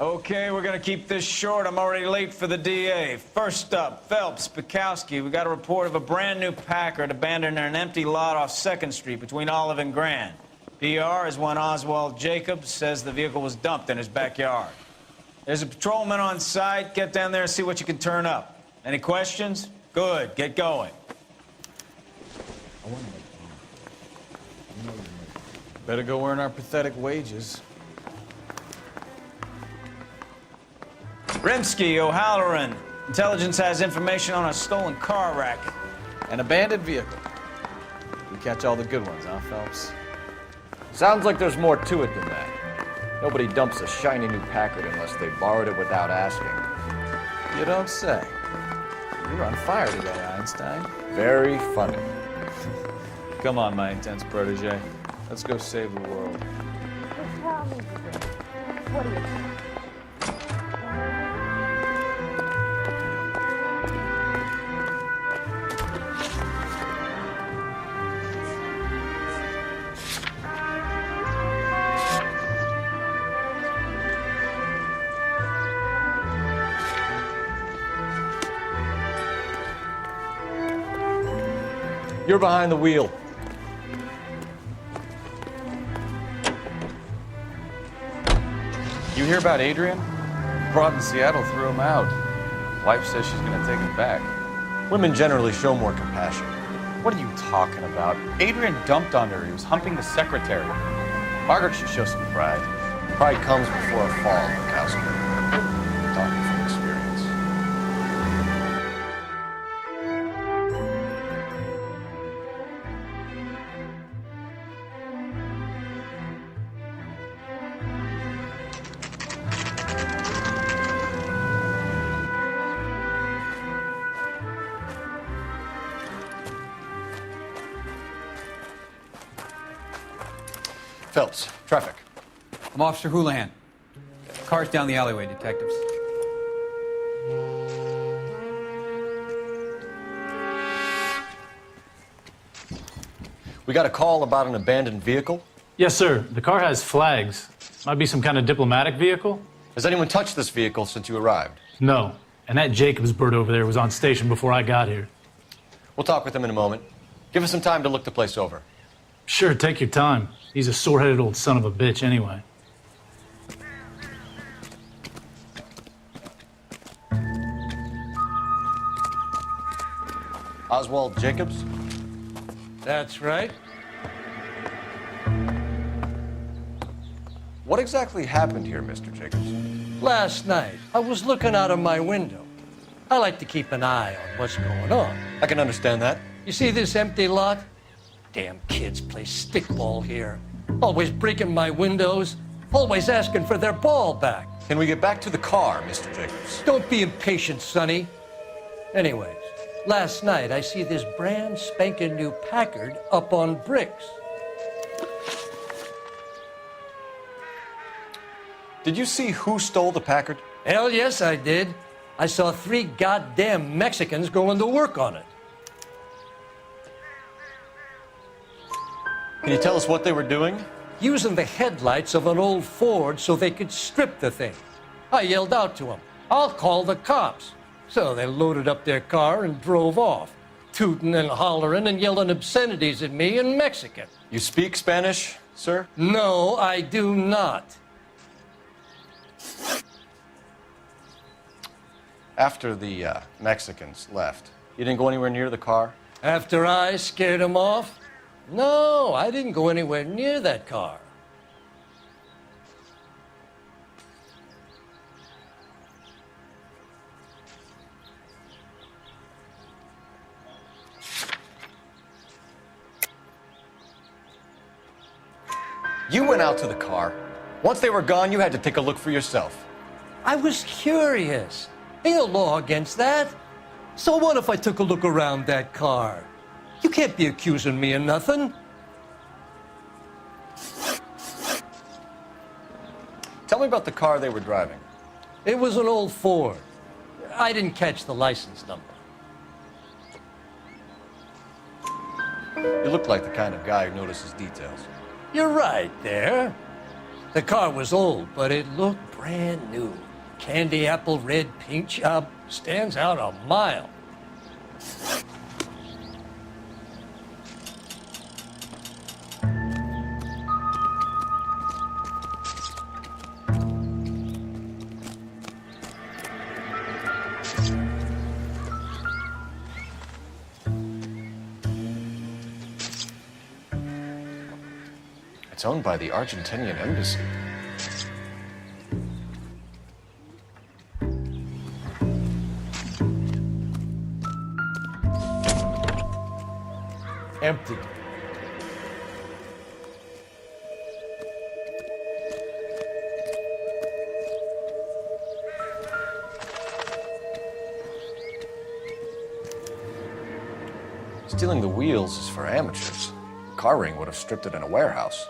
Okay, we're gonna keep this short. I'm already late for the DA. First up, Phelps, Bukowski. We got a report of a brand new Packard abandoned in an empty lot off 2nd Street between Olive and Grand. PR is one Oswald Jacobs says the vehicle was dumped in his backyard. There's a patrolman on site. Get down there and see what you can turn up. Any questions? Good, get going. Better go earn our pathetic wages. Rimsky, O'Halloran. Intelligence has information on a stolen car wreck. An abandoned vehicle. We catch all the good ones, huh, Phelps? Sounds like there's more to it than that. Nobody dumps a shiny new Packard unless they borrowed it without asking. You don't say. You're on fire today, Einstein. Very funny. Come on, my intense protege. Let's go save the world. So tell me this. What do you think? You're behind the wheel. You hear about Adrian? Broad in Seattle threw him out. Wife says she's gonna take him back. Women generally show more compassion. What are you talking about? Adrian dumped on her. He was humping the secretary. Margaret should show some pride. Pride comes before a fall, Bukowski. Talking from experience. Phelps, traffic. I'm Officer Houlihan. Car's down the alleyway, detectives. We got a call about an abandoned vehicle. Yes, sir. The car has flags. Might be some kind of diplomatic vehicle? Has anyone touched this vehicle since you arrived? No. And that Jacobs bird over there was on station before I got here. We'll talk with him in a moment. Give us some time to look the place over. Sure, take your time. He's a sore-headed old son of a bitch anyway. Oswald Jacobs? That's right. What exactly happened here, Mr. Jacobs? Last night, I was looking out of my window. I like to keep an eye on what's going on. I can understand that. You see this empty lot? Damn kids play stickball here. Always breaking my windows. Always asking for their ball back. Can we get back to the car, Mr. Jacobs? Don't be impatient, Sonny. Anyways, last night I see this brand spanking new Packard up on bricks. Did you see who stole the Packard? Hell yes, I did. I saw 3 goddamn Mexicans going to work on it. Can you tell us what they were doing? Using the headlights of an old Ford so they could strip the thing. I yelled out to them, "I'll call the cops." So they loaded up their car and drove off, tooting and hollering and yelling obscenities at me in Mexican. You speak Spanish, sir? No, I do not. After the Mexicans left, you didn't go anywhere near the car? After I scared them off? No, I didn't go anywhere near that car. You went out to the car. Once they were gone, you had to take a look for yourself. I was curious. Ain't no law against that. So what if I took a look around that car? You can't be accusing me of nothing. Tell me about the car they were driving. It was an old Ford. I didn't catch the license number. You look like the kind of guy who notices details. You're right there. The car was old, but it looked brand new. Candy apple red paint job stands out a mile. It's owned by the Argentinian embassy. Empty. Stealing the wheels is for amateurs. Car ring would have stripped it in a warehouse.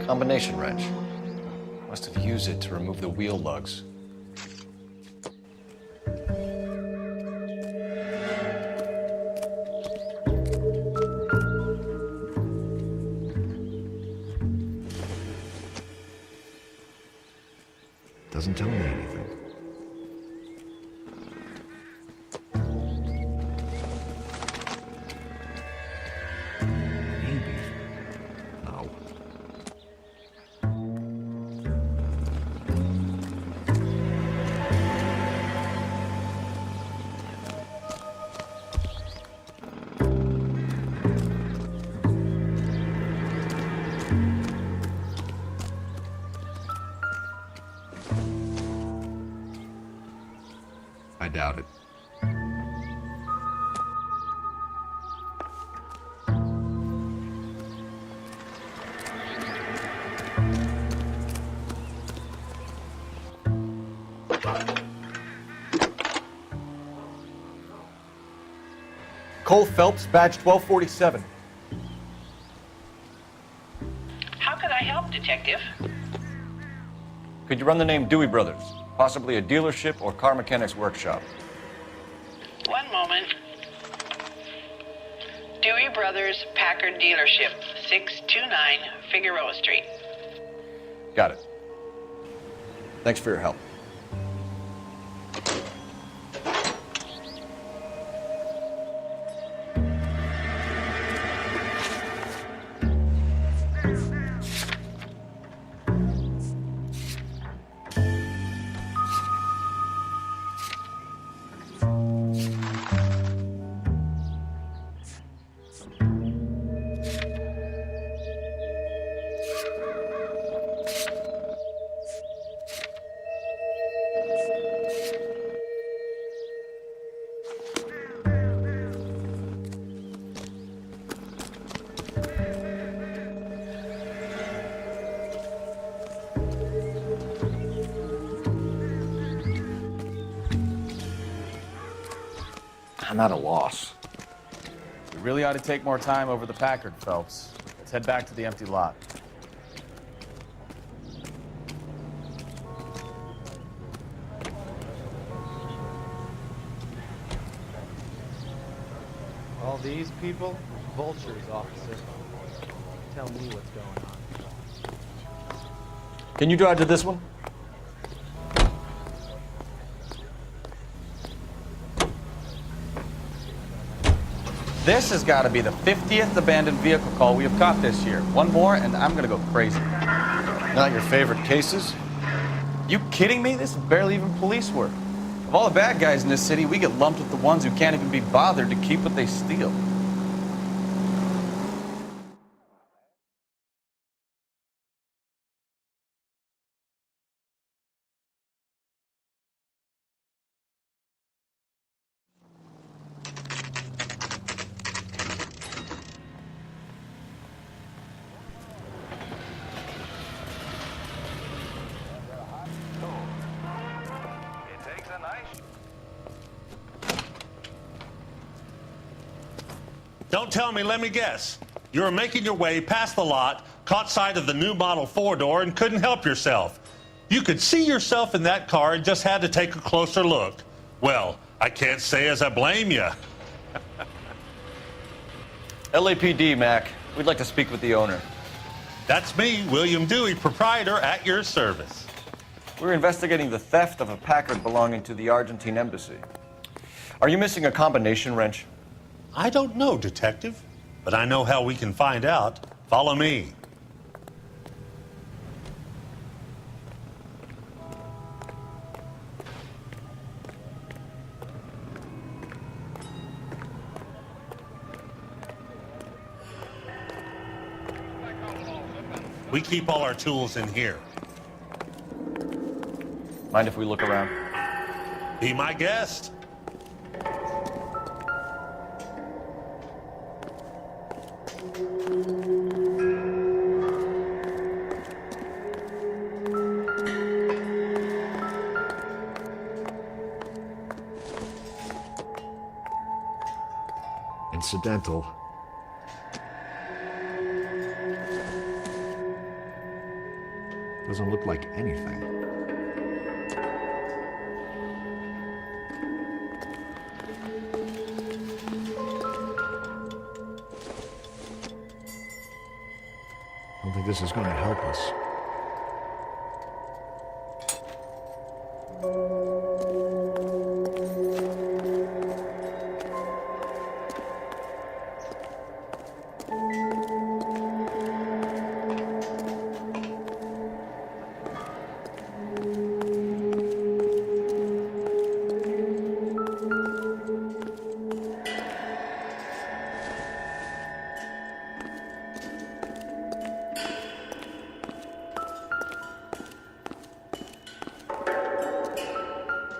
Combination wrench. Must have used it to remove the wheel lugs. Doesn't tell me anything. Maybe. No. I doubt it. Cole Phelps, badge 1247. How can I help, Detective? Could you run the name Dewey Brothers? Possibly a dealership or car mechanics workshop. One moment. Dewey Brothers Packard Dealership, 629 Figueroa Street. Got it. Thanks for your help. I'm at a loss. We really ought to take more time over the Packard, Phelps. Let's head back to the empty lot. All these people, vultures, officer. Tell me what's going on. Can you drive to this one? This has got to be the 50th abandoned vehicle call we have caught this year. One more, and I'm going to go crazy. Not your favorite cases? You kidding me? This is barely even police work. Of all the bad guys in this city, we get lumped with the ones who can't even be bothered to keep what they steal. Don't tell me, let me guess. You were making your way past the lot, caught sight of the new model 4-door, and couldn't help yourself. You could see yourself in that car and just had to take a closer look. Well, I can't say as I blame you. LAPD, Mac. We'd like to speak with the owner. That's me, William Dewey, proprietor, at your service. We're investigating the theft of a Packard belonging to the Argentine embassy. Are you missing a combination wrench? I don't know, Detective, but I know how we can find out. Follow me. We keep all our tools in here. Mind if we look around? Be my guest. Incidental. Doesn't look like anything. I don't think this is going to help us.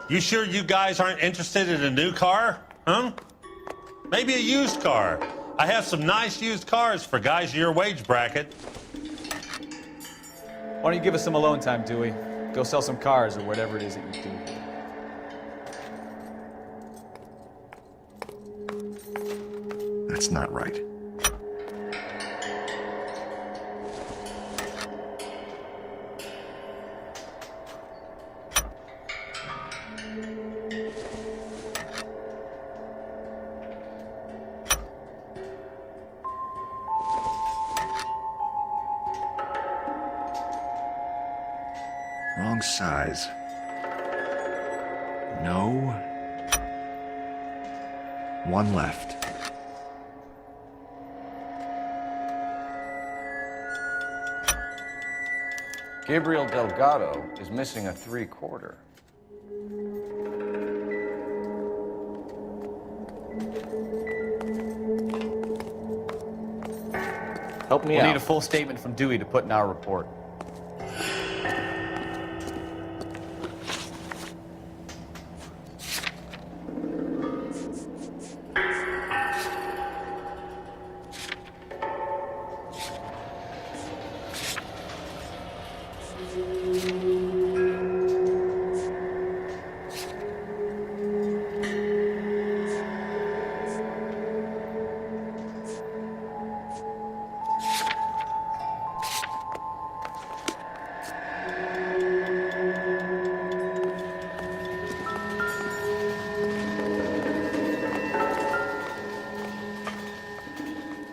You sure you guys aren't interested in a new car? Huh? Maybe a used car. I have some nice used cars for guys your wage bracket. Why don't you give us some alone time, Dewey? Go sell some cars or whatever it is that you do. That's not right. Wrong size. No. One left. Gabriel Delgado is missing a 3/4. Help me We'll out. need a full statement from Dewey to put in our report.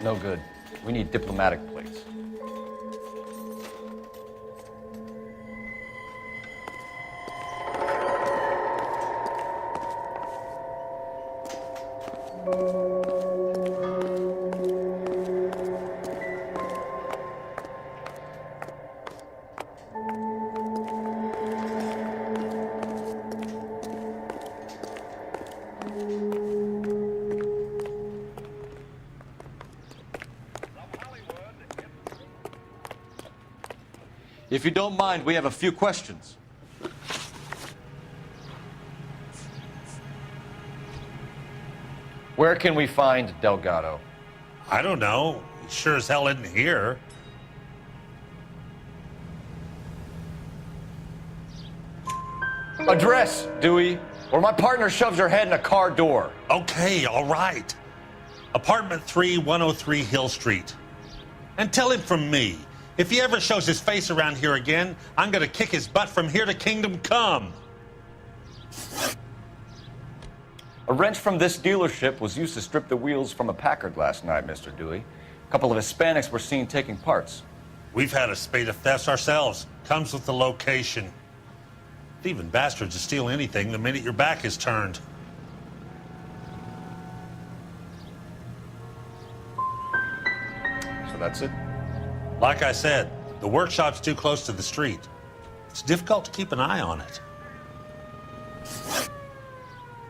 No good. We need diplomatic plates. If you don't mind, we have a few questions. Where can we find Delgado? I don't know. He sure as hell isn't here. Address, Dewey, or my partner shoves your head in a car door. Okay, all right. Apartment 3, 103 Hill Street. And tell him from me, if he ever shows his face around here again, I'm gonna kick his butt from here to Kingdom Come. A wrench from this dealership was used to strip the wheels from a Packard last night, Mr. Dewey. A couple of Hispanics were seen taking parts. We've had a spate of thefts ourselves. Comes with the location. Thieving bastards to steal anything the minute your back is turned. So that's it? Like I said, the workshop's too close to the street. It's difficult to keep an eye on it.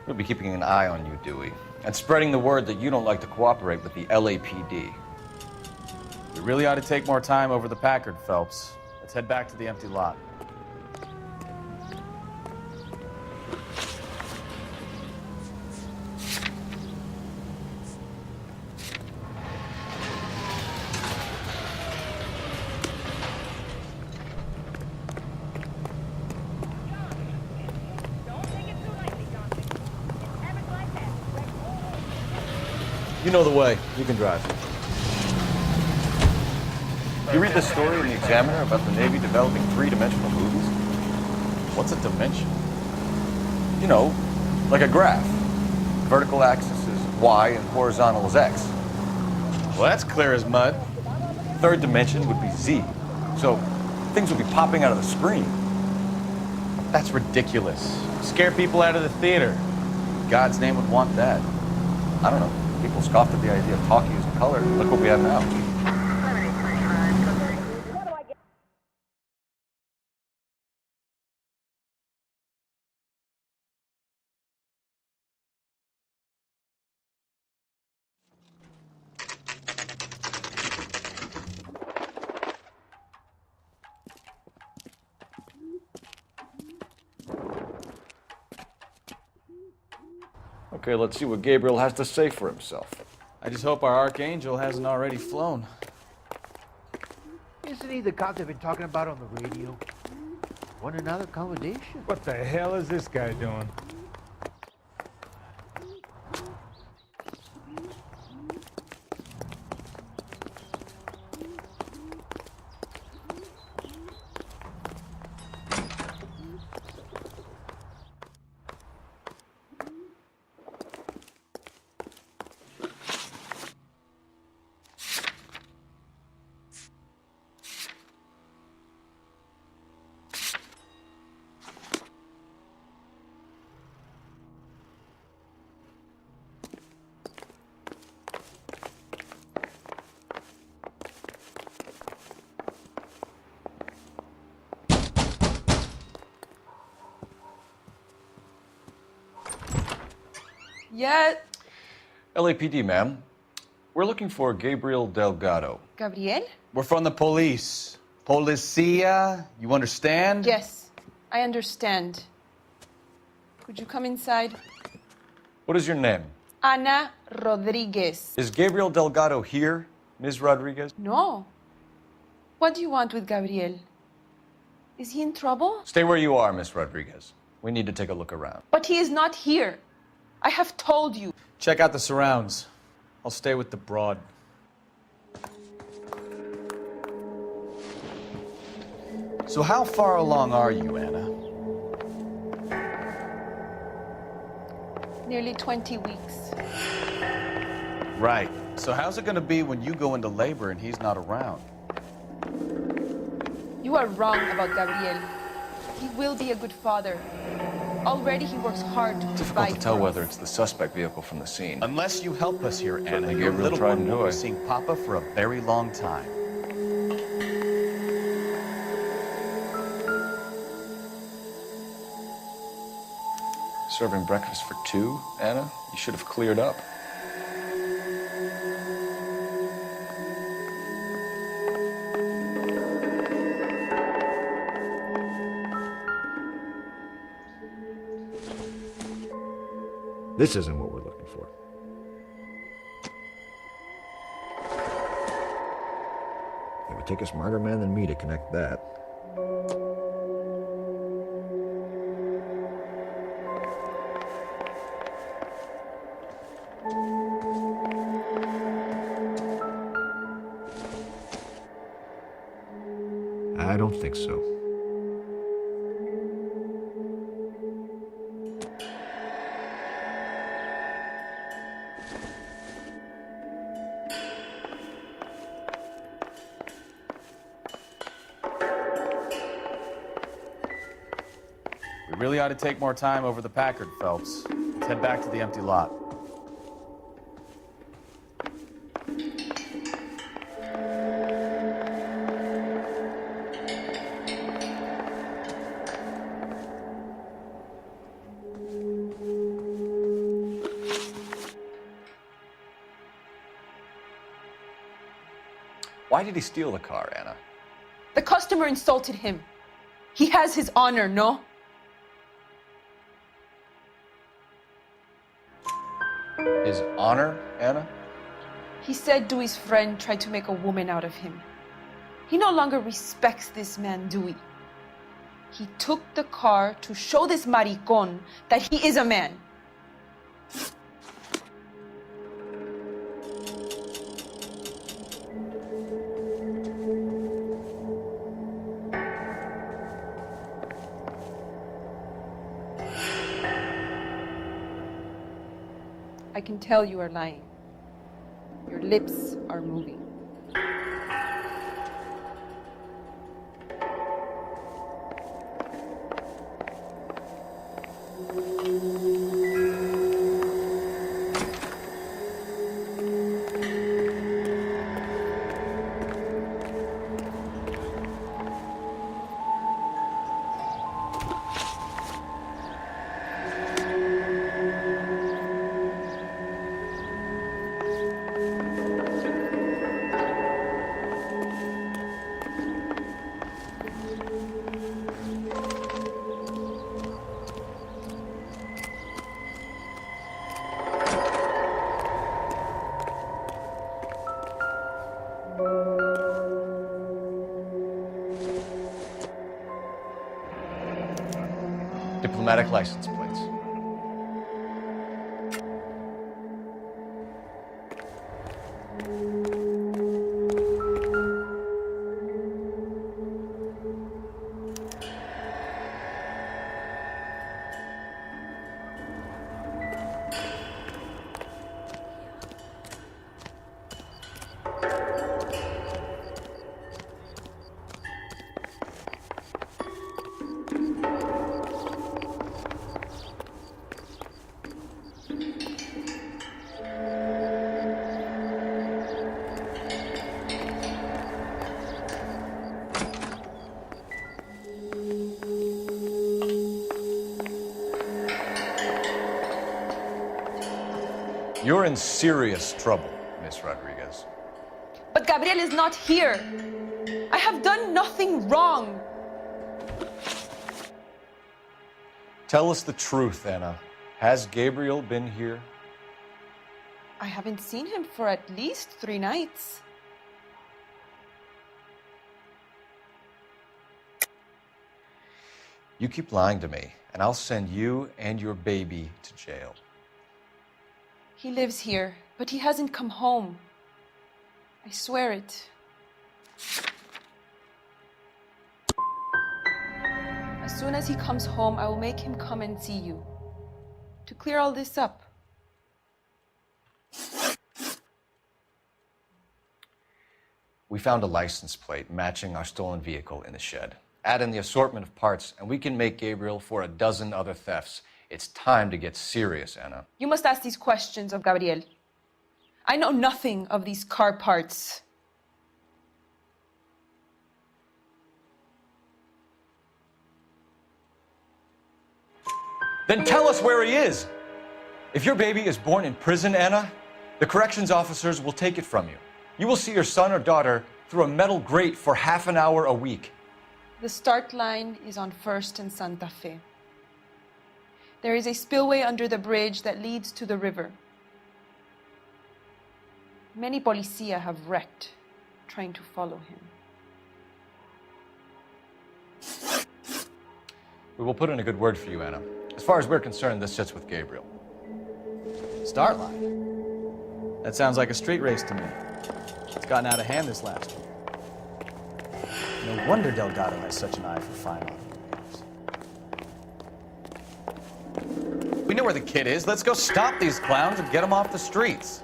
We'll be keeping an eye on you, Dewey, and spreading the word that you don't like to cooperate with the LAPD. We really ought to take more time over the Packard, Phelps. Let's head back to the empty lot. You know the way. You can drive. You read the story in the Examiner about the Navy developing three-dimensional movies? What's a dimension? You know, like a graph. Vertical axis is Y and horizontal is X. Well, that's clear as mud. Third dimension would be Z. So things would be popping out of the screen. That's ridiculous. Scare people out of the theater. God's name would want that. I don't know. People scoffed at the idea of talkie using color. Look what we have now. Okay, let's see what Gabriel has to say for himself. I just hope our Archangel hasn't already flown. Isn't he the cop they've been talking about on the radio? Want another accommodation? What the hell is this guy doing? Yeah. LAPD, ma'am. We're looking for Gabriel Delgado. Gabriel? We're from the police. Policia, you understand? Yes, I understand. Could you come inside? What is your name? Ana Rodriguez. Is Gabriel Delgado here, Ms. Rodriguez? No. What do you want with Gabriel? Is he in trouble? Stay where you are, Ms. Rodriguez. We need to take a look around. But he is not here. I have told you. Check out the surrounds. I'll stay with the broad. So how far along are you, Anna? Nearly 20 weeks. Right. So how's it going to be when you go into labor and he's not around? You are wrong about Gabriel. He will be a good father. Already he works hard to Difficult provide to tell for whether us. it's the suspect vehicle from the scene. Unless you help us here, Anna, Certainly your Gabriel little tried one and will do be it. seeing Papa for a very long time. Serving breakfast for two, Anna? You should have cleared up. This isn't what we're looking for. It would take a smarter man than me to connect that. I don't think so. We really ought to take more time over the Packard, Phelps. Let's head back to the empty lot. Why did he steal the car, Anna? The customer insulted him. He has his honor, no? His honor, Anna? He said Dewey's friend tried to make a woman out of him. He no longer respects this man, Dewey. He took the car to show this maricón that he is a man. I can tell you are lying. Your lips are moving. Diplomatic license plates. You're in serious trouble, Miss Rodriguez. But Gabriel is not here. I have done nothing wrong. Tell us the truth, Anna. Has Gabriel been here? I haven't seen him for at least 3 nights. You keep lying to me, and I'll send you and your baby to jail. He lives here, but he hasn't come home. I swear it. As soon as he comes home, I will make him come and see you. To clear all this up. We found a license plate matching our stolen vehicle in the shed. Add in the assortment of parts, and we can make Gabriel for a dozen other thefts. It's time to get serious, Anna. You must ask these questions of Gabriel. I know nothing of these car parts. Then tell us where he is. If your baby is born in prison, Anna, the corrections officers will take it from you. You will see your son or daughter through a metal grate for half an hour a week. The start line is on 1st and Santa Fe. There is a spillway under the bridge that leads to the river. Many policia have wrecked trying to follow him. We will put in a good word for you, Anna. As far as we're concerned, this sits with Gabriel. Start line? That sounds like a street race to me. It's gotten out of hand this last year. No wonder Delgado has such an eye for fine art. We know where the kid is. Let's go stop these clowns and get them off the streets.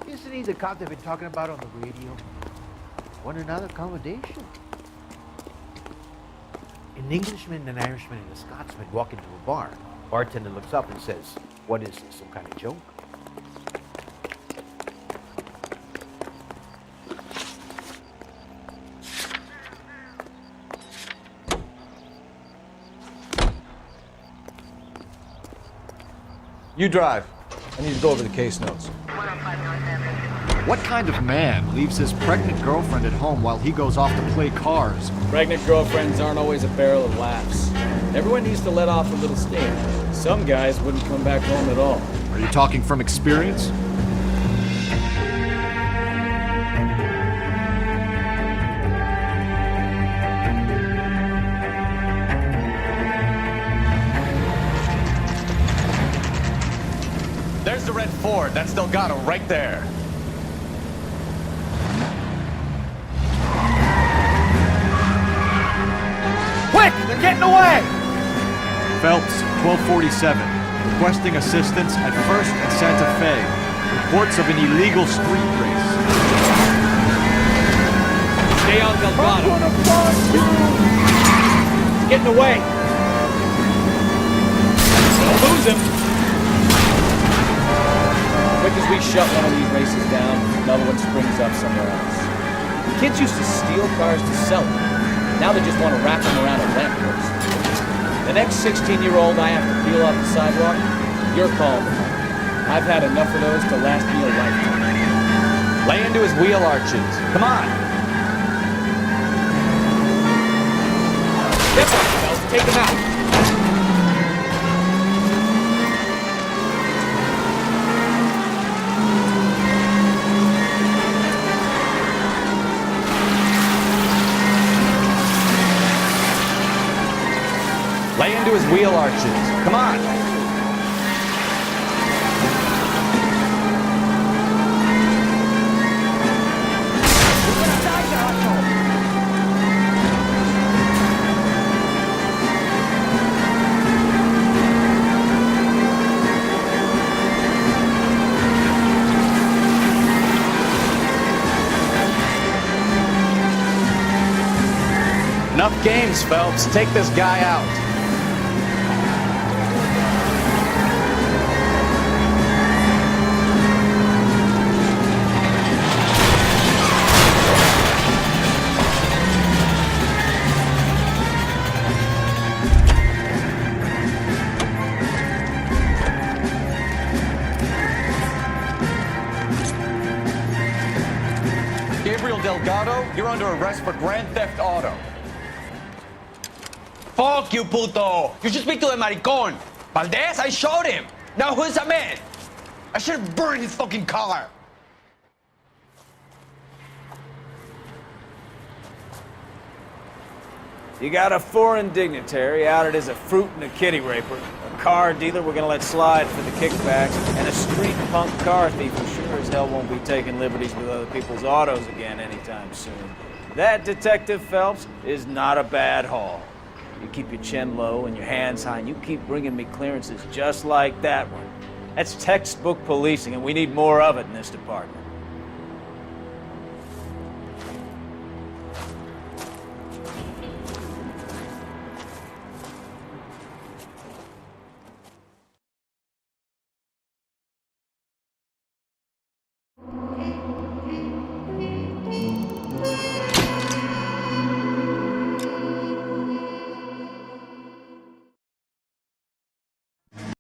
Isn't he the cop they've been talking about on the radio? Want another accommodation? An Englishman, an Irishman, and a Scotsman walk into a bar. Bartender looks up and says, "What is this, some kind of joke?" You drive. I need to go over the case notes. What kind of man leaves his pregnant girlfriend at home while he goes off to play cars? Pregnant girlfriends aren't always a barrel of laughs. Everyone needs to let off a little steam. Some guys wouldn't come back home at all. Are you talking from experience? There's the red Ford. That's Delgado right there. Quick! They're getting away! Phelps, 1247. Requesting assistance at 1st and Santa Fe. Reports of an illegal street race. Stay on Delgado. He's getting away. Don't lose him. Quick as we shut one of these races down, another one springs up somewhere else. Kids used to steal cars to sell them. Now they just want to wrap them around a lamppost. The next 16-year-old I have to peel off the sidewalk, you're calling them. I've had enough of those to last me a lifetime. Lay into his wheel arches. Come on. Step on it, fellas. Take them out. Lay into his wheel arches. Come on. Enough games, Phelps. Take this guy out. Delgado, you're under arrest for grand theft auto. Fuck you, puto! You should speak to the maricon. Valdez, I showed him. Now who's a man? I should have burned his fucking car. You got a foreign dignitary outed as a fruit and a kitty raper, a car dealer we're gonna let slide for the kickbacks, and a street punk car thief who sure as hell won't be taking liberties with other people's autos again anytime soon. That, Detective Phelps, is not a bad haul. You keep your chin low and your hands high, and you keep bringing me clearances just like that one. That's textbook policing, and we need more of it in this department.